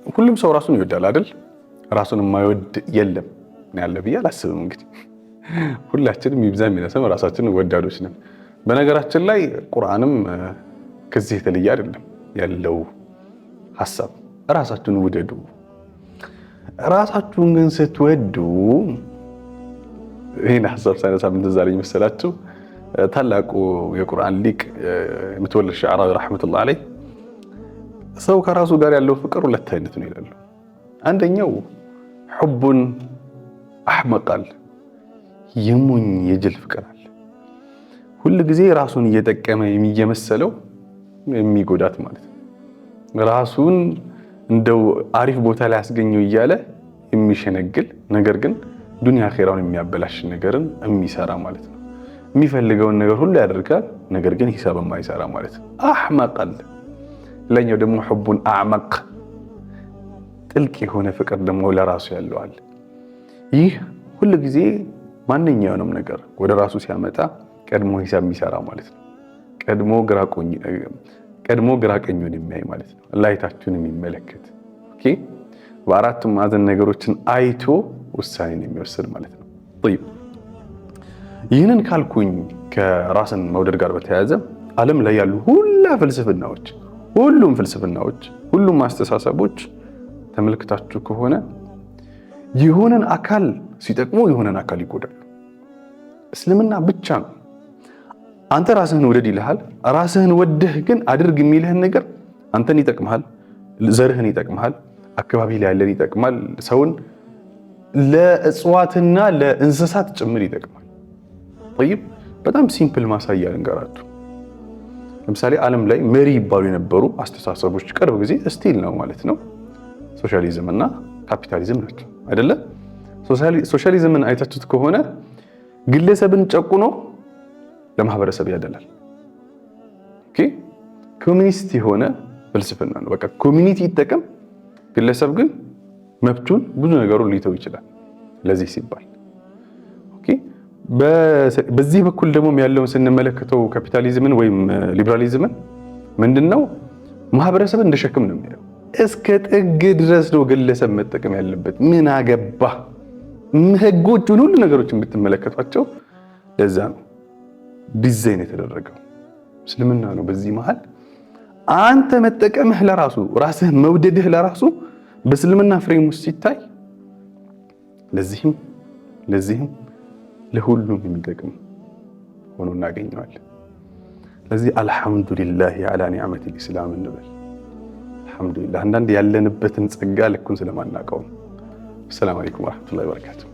ሁሉም ሰው ራሱን ይወዳል አይደል? ራሱን የማይወድ የለም ያለ ብዬ አላስብም። እንግዲህ ሁላችንም ይብዛም ይነሰም ራሳችንን ወዳዶች ነን። በነገራችን ላይ ቁርአንም ከዚህ የተለየ አይደለም ያለው ሐሳብ። ራሳችሁን ውደዱ። ራሳችሁን ግን ስትወዱ ይሄን ሐሳብ ሳይነሳ ምን ትዝ አለኝ መሰላችሁ? ታላቁ የቁርአን ሊቅ ሙተወልድ ሸዕራዊ ረሕመቱላህ ዐለይህ ሰው ከራሱ ጋር ያለው ፍቅር ሁለት አይነት ነው ይላሉ። አንደኛው ሑቡን አሕመቃል የሞኝ የጅል ፍቅር አለ። ሁል ጊዜ ራሱን እየጠቀመ የሚየመሰለው የሚጎዳት ማለት ነው። ራሱን እንደው አሪፍ ቦታ ላይ ያስገኘው እያለ የሚሸነግል ነገር ግን ዱንያ አኺራውን የሚያበላሽ ነገርን የሚሰራ ማለት ነው። የሚፈልገውን ነገር ሁሉ ያደርጋል፣ ነገር ግን ሂሳብ የማይሰራ ማለት ነው። አሕመቃል። ለኛው ደግሞ ሑቡን አዕመቅ ጥልቅ የሆነ ፍቅር ደግሞ ለራሱ ያለዋል። ይህ ሁሉ ጊዜ ማንኛውንም ነገር ወደ ራሱ ሲያመጣ ቀድሞ ሂሳብ የሚሰራ ማለት ነው። ቀድሞ ግራ ቀኙን የሚያይ ማለት ነው። ላይታችሁን የሚመለከት ኦኬ፣ በአራቱም ማዕዘን ነገሮችን አይቶ ውሳኔን የሚወስድ ማለት ነው። طيب ይህንን ካልኩኝ ከራስን መውደድ ጋር በተያያዘ ዓለም ላይ ያሉ ሁሉም ፍልስፍናዎች፣ ሁሉም አስተሳሰቦች ተመልክታችሁ ከሆነ የሆነን አካል ሲጠቅሙ የሆነን አካል ይጎዳሉ። እስልምና ብቻ ነው አንተ ራስህን ውደድ ይልሃል። ራስህን ወደህ ግን አድርግ የሚልህን ነገር አንተን ይጠቅምሃል፣ ዘርህን ይጠቅምሃል፣ አካባቢ ላይ ያለን ይጠቅማል፣ ሰውን ለእጽዋትና ለእንስሳት ጭምር ይጠቅማል። طيب በጣም ሲምፕል ማሳያ ልንገራችሁ። ለምሳሌ ዓለም ላይ መሪ ይባሉ የነበሩ አስተሳሰቦች ቅርብ ጊዜ ስቲል ነው ማለት ነው ሶሻሊዝም እና ካፒታሊዝም ናቸው አይደለ? ሶሻሊዝምን አይታችሁት ከሆነ ግለሰብን ጨቁኖ ለማህበረሰብ ያደላል። ኦኬ፣ ኮሚኒስት የሆነ ፍልስፍና ነው። በቃ ኮሚኒቲ ይጠቀም፣ ግለሰብ ግን መብቱን ብዙ ነገሩን ሊተው ይችላል ለዚህ ሲባል። ኦኬ፣ በዚህ በኩል ደግሞ ያለውን ስንመለከተው ካፒታሊዝምን ወይም ሊበራሊዝምን ምንድነው ማህበረሰብን እንደሸክም ነው የሚያየው። እስከ ጥግ ድረስ ነው ግለሰብ መጠቀም ያለበት። ምን አገባ ህጎቹን ሁሉ ነገሮችን ብትመለከቷቸው ለዛ ነው ዲዛይን የተደረገው። እስልምና ነው በዚህ መሃል አንተ መጠቀምህ ለራሱ ራስህን መውደድህ ለራሱ በእስልምና ፍሬም ውስጥ ሲታይ ለዚህም ለሁሉም የሚጠቅም ሆኖ እናገኘዋለን። ለዚህ አልሐምዱሊላህ አላ ኒዕመቲል ኢስላም እንበል። አልሐምዱሊላህ አንዳንድ ያለንበትን ጸጋ ልኩን ስለማናውቀው። ሰላም አለይኩም ወራህመቱላሂ ወበረካቱሁ።